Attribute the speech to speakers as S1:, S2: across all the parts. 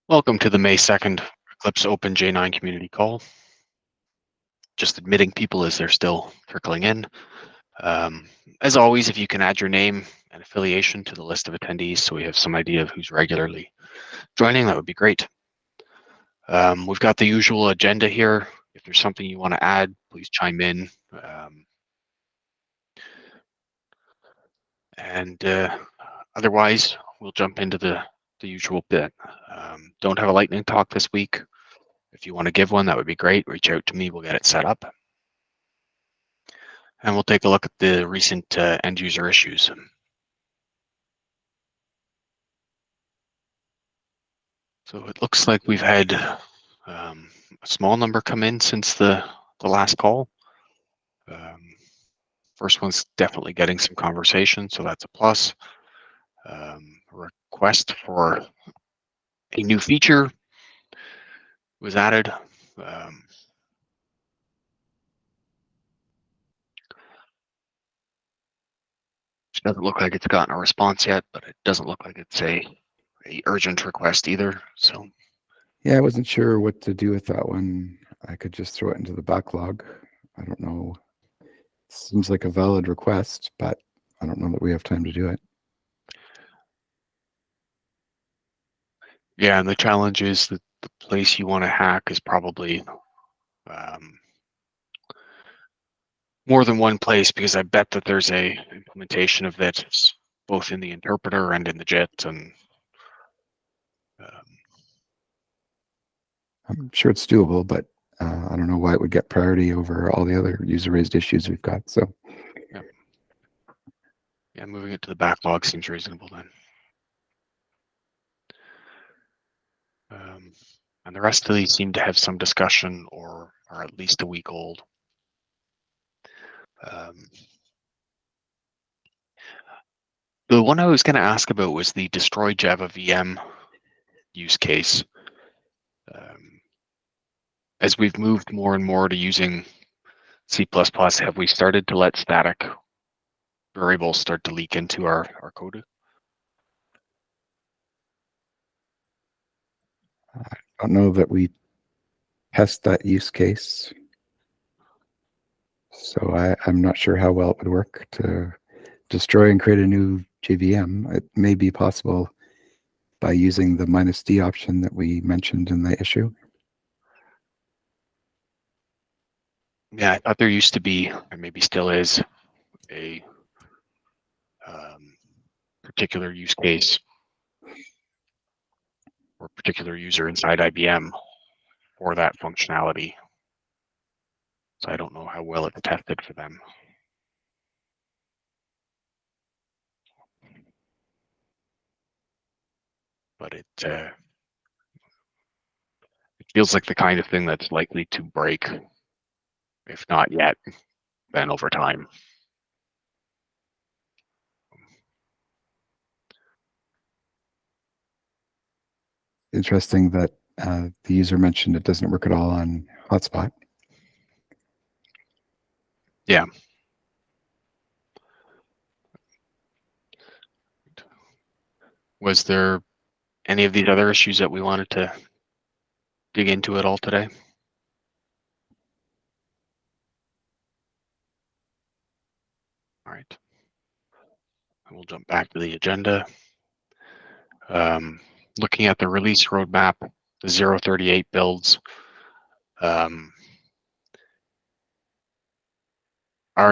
S1: Welcome to the May 2nd Eclipse OpenJ9 community call. Just admitting people as they're still trickling in. As always, if you can add your name and affiliation to the list of attendees so we have some idea of who's regularly joining, that would be great. We've got the usual agenda here. If there's something you want to add, please chime in. Otherwise, we'll jump into the usual bit. Don't have a lightning talk this week. If you want to give one, that would be great. Reach out to me, we'll get it set up. And we'll take a look at the recent end user issues. So it looks like we've had a small number come in since the last call. First one's definitely getting some conversation, so that's a plus. Request for a new feature was added. It doesn't look like it's gotten a response yet, but it doesn't look like it's a urgent request either. So
S2: yeah, I wasn't sure what to do with that one. I could just throw it into the backlog. I don't know. It seems like a valid request, but I don't know that we have time to do it.
S1: Yeah, and the challenge is that the place you want to hack is probably more than one place, because I bet that there's a implementation of that both in the interpreter and in the JIT. And
S2: I'm sure it's doable, but I don't know why it would get priority over all the other user-raised issues we've got. So
S1: yeah, moving it to the backlog seems reasonable then. And the rest of these seem to have some discussion or are at least a week old. The one I was going to ask about was the destroy Java VM use case. As we've moved more and more to using C++, have we started to let static variables start to leak into our code?
S2: I don't know that we test that use case. So I'm not sure how well it would work to destroy and create a new JVM. It may be possible by using the -d option that we mentioned in the issue.
S1: Yeah, I thought there used to be, or maybe still is, a particular use case or particular user inside IBM for that functionality. So I don't know how well it's tested for them. But it feels like the kind of thing that's likely to break, if not yet, then over time.
S2: Interesting that the user mentioned it doesn't work at all on Hotspot.
S1: Yeah. Was there any of these other issues that we wanted to dig into at all today? All right. We'll jump back to the agenda. Looking at the release roadmap, the 038 builds. Are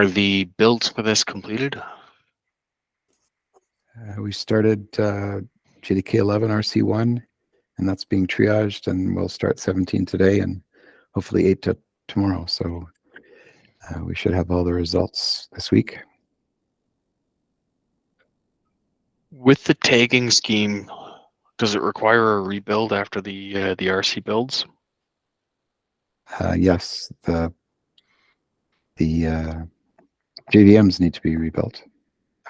S1: the builds for this completed?
S2: We started JDK 11 RC1, and that's being triaged, and we'll start 17 today and hopefully 8 tomorrow. So we should have all the results this week.
S1: With the tagging scheme, does it require a rebuild after the RC builds?
S2: Yes, the JVMs need to be rebuilt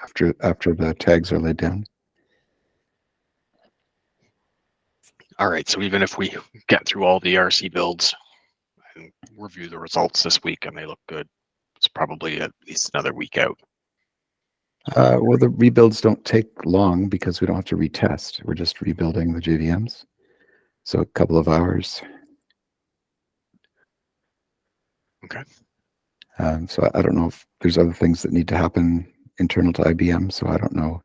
S2: after the tags are laid down.
S1: All right, so even if we get through all the RC builds and review the results this week and they look good, it's probably at least another week out.
S2: Well, the rebuilds don't take long because we don't have to retest. We're just rebuilding the JVMs. So a couple of hours.
S1: Okay.
S2: So I don't know if there's other things that need to happen internal to IBM. So I don't know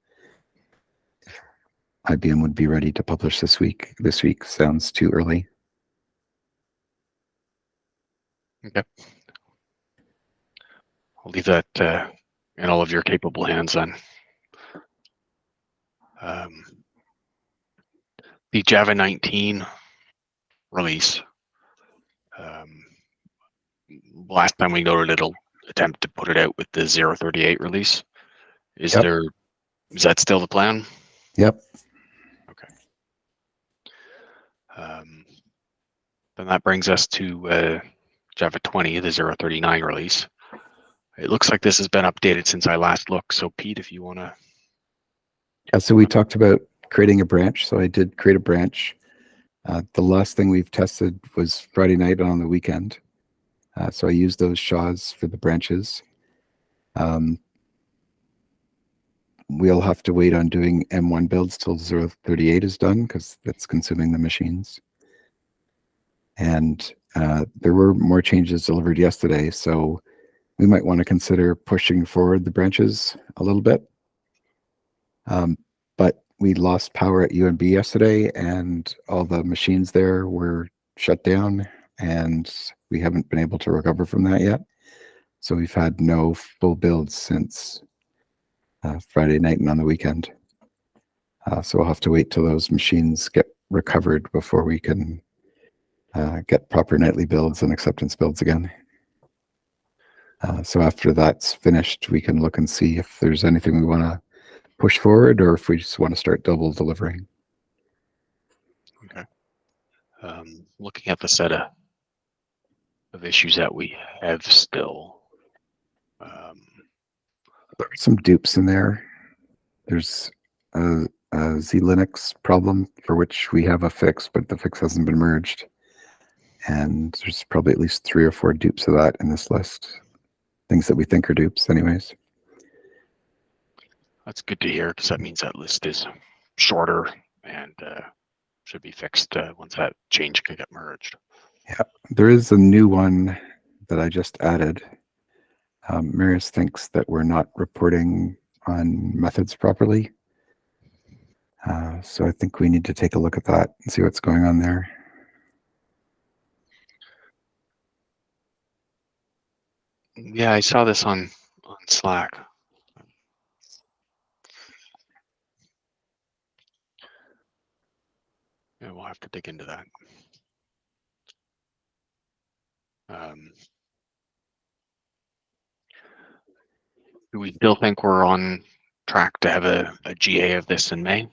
S2: if IBM would be ready to publish this week. This week sounds too early.
S1: Okay. I'll leave that in all of your capable hands then. The Java 19 release. Last time we noted it'll attempt to put it out with the 038 release. Is that still the plan?
S2: Yep.
S1: Okay. Then that brings us to Java 20, the 039 release. It looks like this has been updated since I last looked. So Pete, if you want to.
S2: So we talked about creating a branch. So I did create a branch. The last thing we've tested was Friday night on the weekend. So I used those SHAs for the branches. We'll have to wait on doing M1 builds till 038 is done because that's consuming the machines. And there were more changes delivered yesterday, so we might want to consider pushing forward the branches a little bit. But we lost power at UNB yesterday, and all the machines there were shut down, and we haven't been able to recover from that yet. So we've had no full builds since Friday night and on the weekend. So we'll have to wait till those machines get recovered before we can get proper nightly builds and acceptance builds again. So after that's finished, we can look and see if there's anything we want to push forward or if we just want to start double delivering.
S1: Okay. Looking at the set of issues that we have still.
S2: There are some dupes in there. There's a Z-Linux problem for which we have a fix, but the fix hasn't been merged. And there's probably at least 3 or 4 dupes of that in this list. Things that we think are dupes anyways.
S1: That's good to hear because that means that list is shorter and should be fixed once that change can get merged.
S2: Yeah, there is a new one that I just added. Marius thinks that we're not reporting on methods properly. So I think we need to take a look at that and see what's going on there.
S1: Yeah, I saw this on Slack. Yeah, we'll have to dig into that. Do we still think we're on track to have a GA of this in May?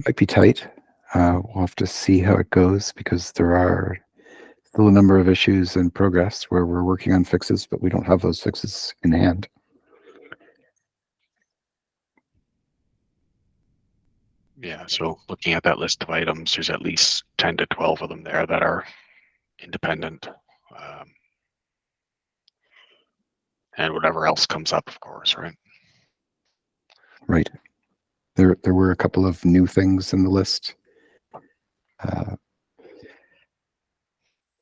S2: Might be tight. We'll have to see how it goes because there are still a number of issues in progress where we're working on fixes, but we don't have those fixes in hand.
S1: Yeah, so looking at that list of items, there's at least 10 to 12 of them there that are independent. And whatever else comes up, of course, right?
S2: Right. There were a couple of new things in the list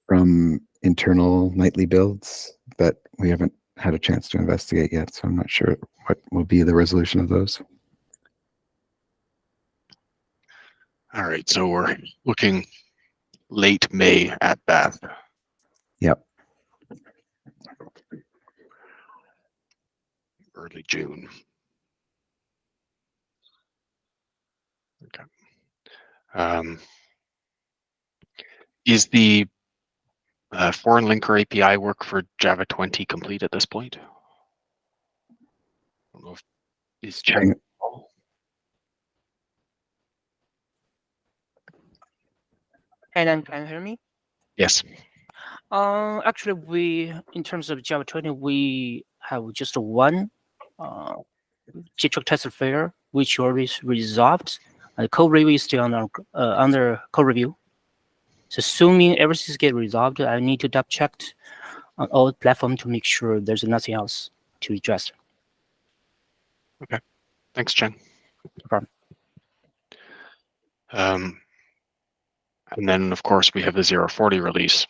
S2: from internal nightly builds that we haven't had a chance to investigate yet, so I'm not sure what will be the resolution of those.
S1: All right, so we're looking late May at best.
S2: Yep.
S1: Early June. Okay. Is the foreign linker API work for Java 20 complete at this point? I don't know if is
S2: Can
S3: you hear me?
S1: Yes.
S3: Actually, we, in terms of Java 20, we have just one JTROC test failure, which already resolved. The code review is still under code review. So assuming everything gets resolved, I need to double check on all platforms to make sure there's nothing else to address.
S1: Thanks, Chen.
S3: No problem.
S1: And then, of course, we have the 040 release,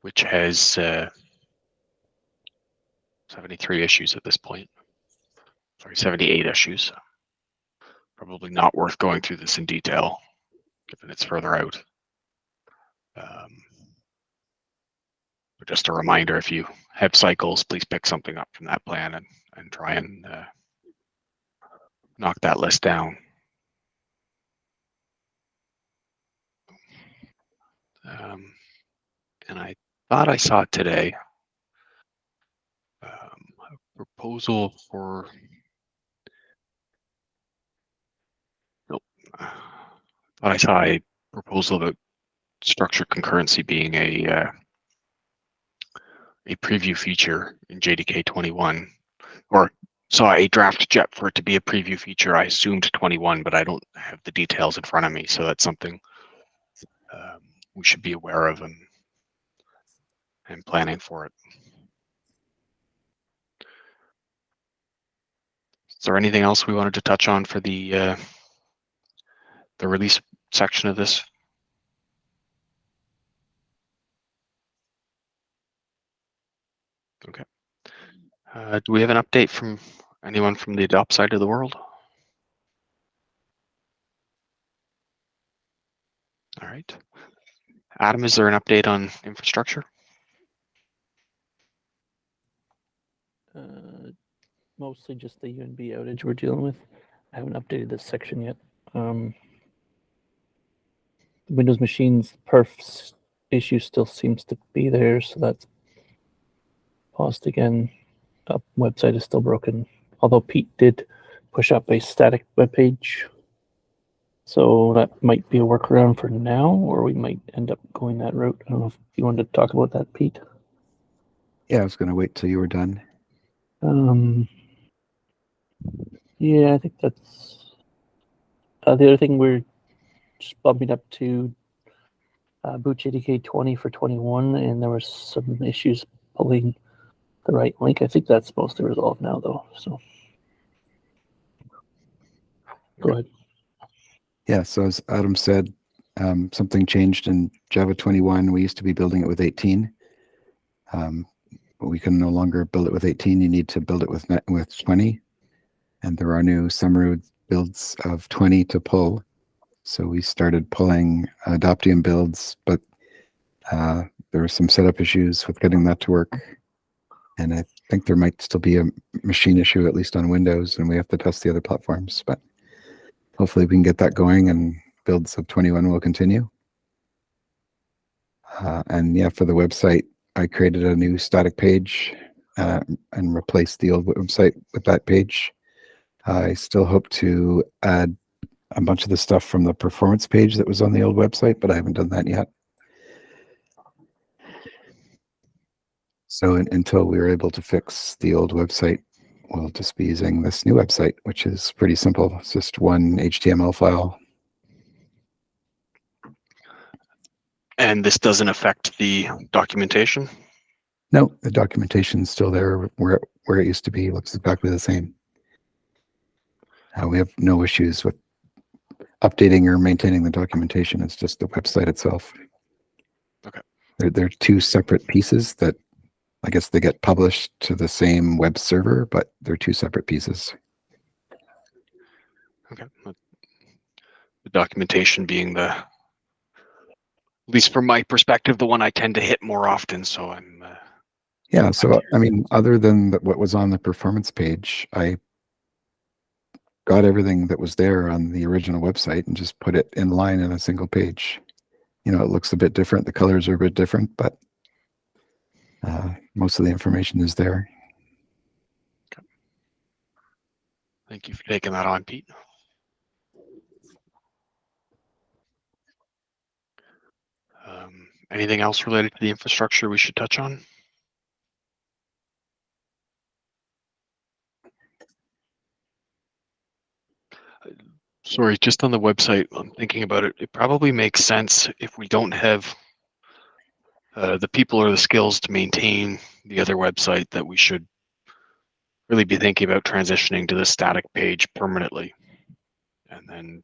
S1: which has 73 issues at this point. Sorry, 78 issues. Probably not worth going through this in detail, given it's further out. But just a reminder, if you have cycles, please pick something up from that plan and try and knock that list down. And I thought I saw it today. A proposal for, nope. Thought I saw a proposal about structured concurrency being a preview feature in JDK 21, or saw a draft jet for it to be a preview feature. I assumed 21, but I don't have the details in front of me, so that's something we should be aware of and planning for it. Is there anything else we wanted to touch on for the release section of this? Okay. Do we have an update from anyone from the adopt side of the world? All right. Adam, is there an update on infrastructure?
S4: Mostly just the UNB outage we're dealing with. I haven't updated this section yet. Windows machines perfs issue still seems to be there, so that's paused again. Website is still broken, although Pete did push up a static web page, so that might be a workaround for now, or we might end up going that route. I don't know if you wanted to talk about that, Pete.
S2: Yeah, I was going to wait till you were done.
S4: Yeah, I think that's the other thing. We're just bumping up to boot JDK 20 for 21, and there were some issues pulling the right link. I think that's mostly resolved now, though. So go ahead.
S2: Yeah, so as Adam said, something changed in Java 21. We used to be building it with 18, but we can no longer build it with 18. You need to build it with 20, and there are new summary builds of 20 to pull. So we started pulling Adoptium builds, but there were some setup issues with getting that to work. And I think there might still be a machine issue, at least on Windows, and we have to test the other platforms. But hopefully we can get that going and builds of 21 will continue. And yeah, for the website, I created a new static page and replaced the old website with that page. I still hope to add a bunch of the stuff from the performance page that was on the old website, but I haven't done that yet. So until we are able to fix the old website, we'll just be using this new website, which is pretty simple. It's just one HTML file.
S1: And this doesn't affect the documentation?
S2: No, the documentation's still there where it used to be. It looks exactly the same. We have no issues with updating or maintaining the documentation. It's just the website itself.
S1: Okay.
S2: They're two separate pieces that I guess they get published to the same web server, but they're two separate pieces.
S1: Okay. The documentation being at least from my perspective, the one I tend to hit more often. So I'm.
S2: Yeah. So I mean, other than what was on the performance page, I got everything that was there on the original website and just put it in line in a single page. You know, it looks a bit different. The colors are a bit different, but most of the information is there.
S1: Okay. Thank you for taking that on, Pete. Anything else related to the infrastructure we should touch on? Sorry, just on the website, I'm thinking about it. It probably makes sense if we don't have the people or the skills to maintain the other website that we should really be thinking about transitioning to the static page permanently. And then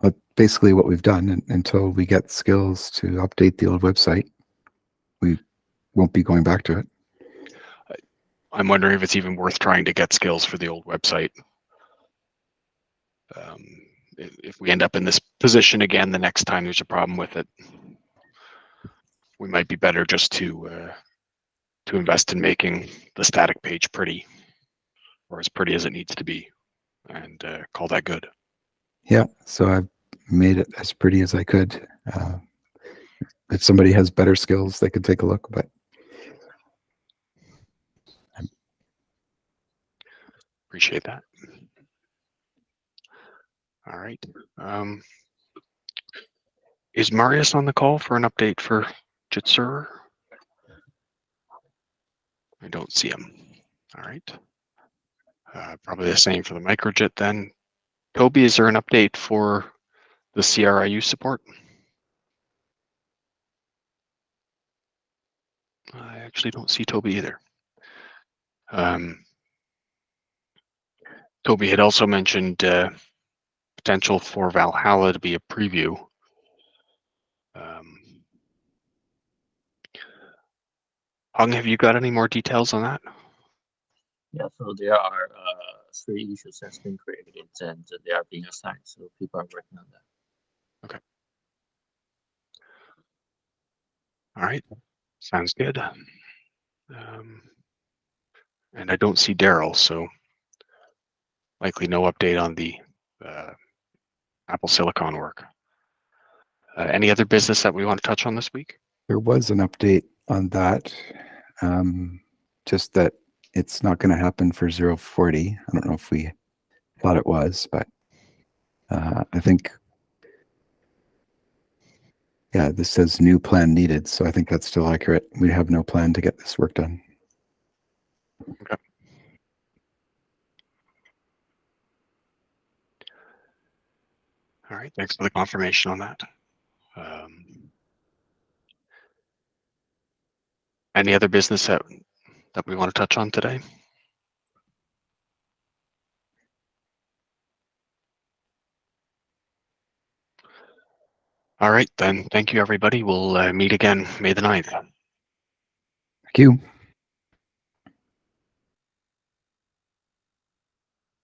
S2: But basically what we've done, until we get skills to update the old website, we won't be going back to it.
S1: I'm wondering if it's even worth trying to get skills for the old website. If we end up in this position again the next time there's a problem with it, we might be better just to invest in making the static page pretty, or as pretty as it needs to be, and call that good.
S2: Yeah, so I've made it as pretty as I could. If somebody has better skills, they could take a look, but
S1: Appreciate that. All right. Is Marius on the call for an update for Jitser? I don't see him. All right. Probably the same for the microjit then. Toby, is there an update for the CRIU support? I actually don't see Toby either. Toby had also mentioned potential for Valhalla to be a preview. Hung, have you got any more details on that?
S5: Yeah, so there are 3 issues that's been created and they are being assigned. So people are working on that.
S1: Okay. All right. Sounds good. And I don't see Daryl, so likely no update on the Apple Silicon work. Any other business that we want to touch on this week?
S2: there was an update on that. Just that it's not going to happen for 040. I don't know if we thought it was, but I think, yeah, this says new plan needed. So I think that's still accurate. We have no plan to get this work done.
S1: Okay. All right, thanks for the confirmation on that. Any other business that we want to touch on today? All right, then. Thank you, everybody. We'll meet again May the 9th.
S2: Thank you.